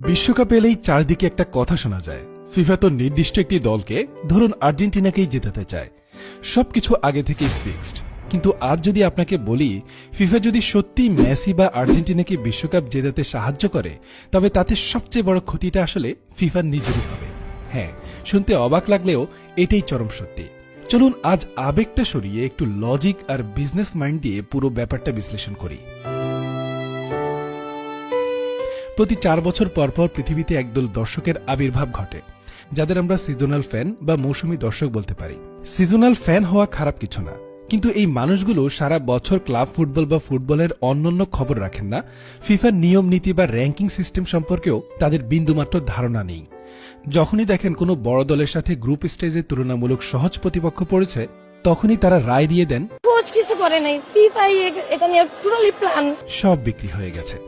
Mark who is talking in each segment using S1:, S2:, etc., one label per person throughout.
S1: বিশ্বকাপ এলেই চারদিকে একটা কথা শোনা যায়, ফিফা তো নির্দিষ্ট একটি দলকে, ধরুন আর্জেন্টিনাকেই জেতাতে চায়। সবকিছু আগে থেকেই ফিক্সড। কিন্তু আজ যদি আপনাকে বলি ফিফা যদি সত্যি মেসি বা আর্জেন্টিনাকে বিশ্বকাপ জেতাতে সাহায্য করে, তবে তাতে সবচেয়ে বড় ক্ষতিটা আসলে ফিফার নিজেরই হবে। হ্যাঁ, শুনতে অবাক লাগলেও এটাই চরম সত্যি। চলুন আজ আবেগটা সরিয়ে একটু লজিক আর বিজনেস মাইন্ড দিয়ে পুরো ব্যাপারটা বিশ্লেষণ করি। প্রতি 4 বছর পরপর পৃথিবীতে একদল দর্শকের আবির্ভাব ঘটে, যাদের আমরা সিজনাল ফ্যান বা মৌসুমী দর্শক বলতে পারি। সিজনাল ফ্যান হওয়া খারাপ কিছু না, কিন্তু এই মানুষগুলো সারা বছর ক্লাব ফুটবল বা ফুটবলের অন্যান্য খবর রাখেন না। ফিফার নিয়ম নীতি বা র্যাঙ্কিং সিস্টেম সম্পর্কেও তাদের বিন্দুমাত্র ধারণা নেই। যখনই দেখেন কোনো বড় দলের সাথে গ্রুপ স্টেজে তুলনামূলক সহজ প্রতিপক্ষ পড়েছে, তখনই তারা রায় দিয়ে দেন
S2: কোচ কিছু করে নাই, ফিফা এটা নিয়ে পুরোলি প্ল্যান,
S1: সব বিক্রি হয়ে গেছে।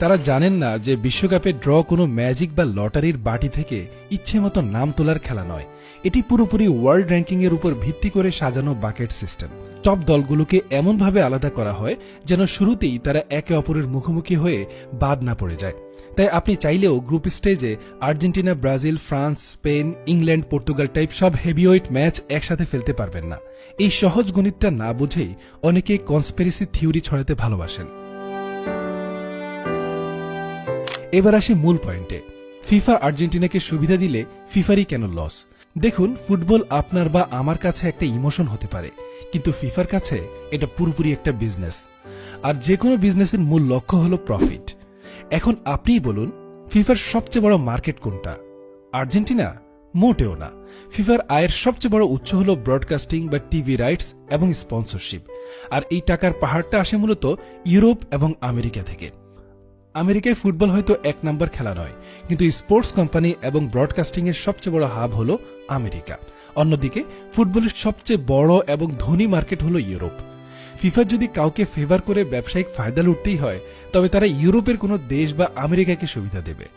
S1: তারা জানেন না যে বিশ্বকাপে ড্র কোনো ম্যাজিক বা লটারির বাটি থেকে ইচ্ছে মতো নাম তোলার খেলা নয়। এটি পুরোপুরি ওয়ার্ল্ড র্যাঙ্কিং এর উপর ভিত্তি করে সাজানো বাকেট সিস্টেম। টপ দলগুলোকে এমনভাবে আলাদা করা হয় যেন শুরুতেই তারা একে অপরের মুখোমুখি হয়ে বাদ না পড়ে যায়। তাই আপনি চাইলেও গ্রুপ স্টেজে Argentina, Brazil, France, Spain, England, Portugal type সব হেভিওয়েট ম্যাচ একসাথে ফেলতে পারবেন না। এই সহজ গণিতটা না বুঝেই অনেকে কনস্পিরেসি থিওরি ছড়াতে ভালোবাসেন। এবার আসি মূল পয়েন্টে। ফিফা আর্জেন্টিনাকে সুবিধা দিলে ফিফারই কেন লস? দেখুন, ফুটবল আপনার বা আমার কাছে একটা ইমোশন হতে পারে, কিন্তু ফিফার কাছে এটা পুরোপুরি একটা বিজনেস। আর যে কোনো বিজনেসের মূল লক্ষ্য হলো প্রফিট। এখন আপনিই বলুন, ফিফার সবচেয়ে বড় মার্কেট কোনটা? আর্জেন্টিনা? মোটেও না। ফিফার আয়ের সবচেয়ে বড় উৎস হল ব্রডকাস্টিং বা টিভি রাইটস এবং স্পন্সরশিপ। আর এই টাকার পাহাড়টা আসে মূলত ইউরোপ এবং আমেরিকা থেকে। আমেরিকায় ফুটবল হয়তো 1 নম্বর খেলা নয়, কিন্তু স্পোর্টস কোম্পানি এবং ব্রডকাস্টিং এর সবচেয়ে বড় হাব হল আমেরিকা। অন্যদিকে ফুটবলের সবচেয়ে বড় এবং ধনী মার্কেট হল ইউরোপ। ফিফা যদি কাউকে ফেভার করে ব্যবসায়িক ফায়দা লুটতেই হয়, তবে তারা ইউরোপের কোনো দেশ বা আমেরিকাকে সুবিধা দেবে।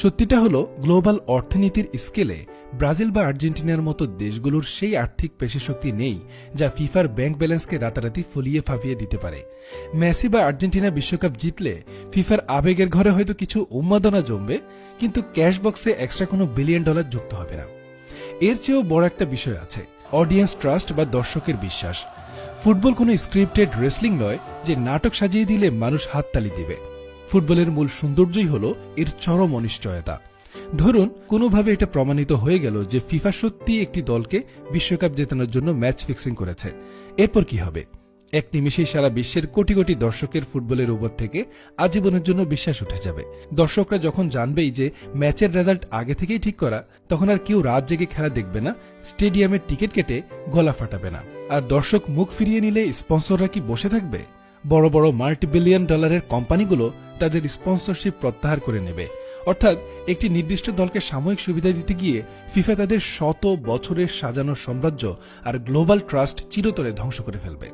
S1: সত্যিটা হলো, গ্লোবাল অর্থনীতির স্কেলে ব্রাজিল বা আর্জেন্টিনার মতো দেশগুলোর সেই আর্থিক পেশিশক্তি নেই যা ফিফার ব্যাংক ব্যালেন্সকে রাতারাতি ফুলিয়ে ফাঁপিয়ে দিতে পারে। মেসি বা আর্জেন্টিনা বিশ্বকাপ জিতলে ফিফার আবেগের ঘরে হয়তো কিছু উন্মাদনা জমবে, কিন্তু ক্যাশ বক্সে এক্সট্রা কোনো $1 বিলিয়ন যুক্ত হবে না। এর চেয়েও বড় একটা বিষয় আছে, অডিয়েন্স ট্রাস্ট বা দর্শকের বিশ্বাস। ফুটবল কোনো স্ক্রিপ্টেড রেসলিং নয় যে নাটক সাজিয়ে দিলে মানুষ হাততালি দিবে। ফুটবলের মূল সৌন্দর্যই হল এর চরম অনিশ্চয়তা। ধরুন কোনোভাবে এটা প্রমাণিত হয়ে গেল যে ফিফা সত্যি একটি দলকে বিশ্বকাপ জেতানোর জন্য ম্যাচ ফিক্সিং করেছে। এরপর কি হবে? এক নিমেষেই সারা বিশ্বের কোটি কোটি দর্শকের ফুটবলের উপর থেকে আজীবনের জন্য বিশ্বাস উঠে যাবে। দর্শকরা যখন জানবেই যে ম্যাচের রেজাল্ট আগে থেকেই ঠিক করা, তখন আর কেউ রাত জেগে খেলা দেখবে না, স্টেডিয়ামের টিকিট কেটে গলা ফাটাবে না। আর দর্শক মুখ ফিরিয়ে নিলে স্পন্সররা কি বসে থাকবে? বড় বড় $multi-billion কোম্পানিগুলো তাদের স্পন্সরশিপ প্রত্যাহার করে নেবে। অর্থাৎ একটি নির্দিষ্ট দলকে সাময়িক সুবিধা দিতে গিয়ে ফিফা তাদের শত বছরের সাজানো সাম্রাজ্য আর গ্লোবাল ট্রাস্ট চিরতরে ধ্বংস করে ফেলবে।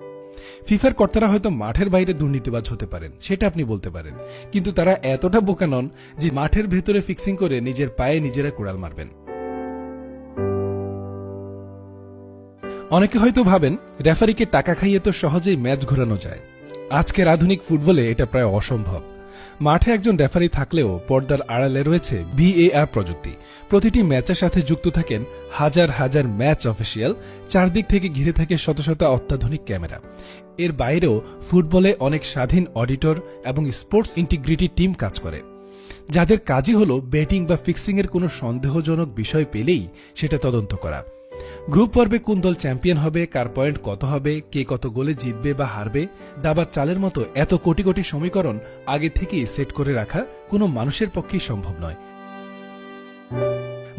S1: ফিফার কর্তারা হয়তো মাঠের বাইরে দুর্নীতিবাজ হতে পারেন, সেটা আপনি বলতে পারেন, কিন্তু তারা এতটা বোকা নন যে মাঠের ভেতরে ফিক্সিং করে নিজের পায়ে নিজেরা কুড়াল মারবেন। অনেকে হয়তো ভাবেন রেফারিকে টাকা খাইয়ে তো সহজেই ম্যাচ ঘোরানো যায়। আজকের আধুনিক ফুটবলে এটা প্রায় অসম্ভব। মাঠে একজন রেফারি থাকলেও পর্দার আড়ালে রয়েছে VAR প্রযুক্তি। প্রতিটি ম্যাচের সাথে যুক্ত থাকেন হাজার হাজার ম্যাচ অফিসিয়াল, চারদিক থেকে ঘিরে থাকে শত শত অত্যাধুনিক ক্যামেরা। এর বাইরেও ফুটবলে অনেক স্বাধীন অডিটর এবং স্পোর্টস ইন্টিগ্রিটি টিম কাজ করে, যাদের কাজই হল ব্যাটিং বা ফিক্সিং এর কোনো সন্দেহজনক বিষয় পেলেই সেটা তদন্ত করা। গ্রুপ পর্বে কোন দল চ্যাম্পিয়ন হবে, কার পয়েন্ট কত হবে, কে কত গোলে জিতবে বা হারবে, দাবার চালের মতো এত কোটি কোটি সমীকরণ আগে থেকেই সেট করে রাখা কোনো মানুষের পক্ষেই সম্ভব নয়।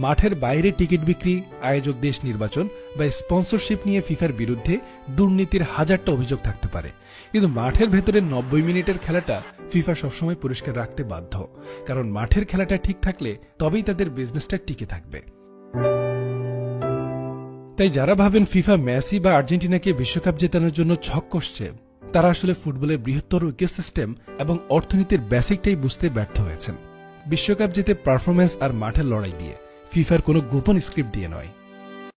S1: মাঠের বাইরে টিকিট বিক্রি, আয়োজক দেশ নির্বাচন বা স্পন্সরশিপ নিয়ে ফিফার বিরুদ্ধে দুর্নীতির হাজারটা অভিযোগ থাকতে পারে, কিন্তু মাঠের ভেতরের 90 মিনিটের খেলাটা ফিফা সবসময় পরিষ্কার রাখতে বাধ্য। কারণ মাঠের খেলাটা ঠিক থাকলে তবেই তাদের বিজনেসটা টিকে থাকবে। তাই যারা ভাবেন ফিফা মেসি বা আর্জেন্টিনাকে বিশ্বকাপ জেতানোর জন্য ছক কষছে, তারা আসলে ফুটবলের বৃহত্তর ইকোসিস্টেম এবং অর্থনীতির বেসিকটাই বুঝতে ব্যর্থ হয়েছেন। বিশ্বকাপ জিতে পারফরম্যান্স আর মাঠের লড়াই দিয়ে, ফিফার কোনো গোপন স্ক্রিপ্ট দিয়ে নয়।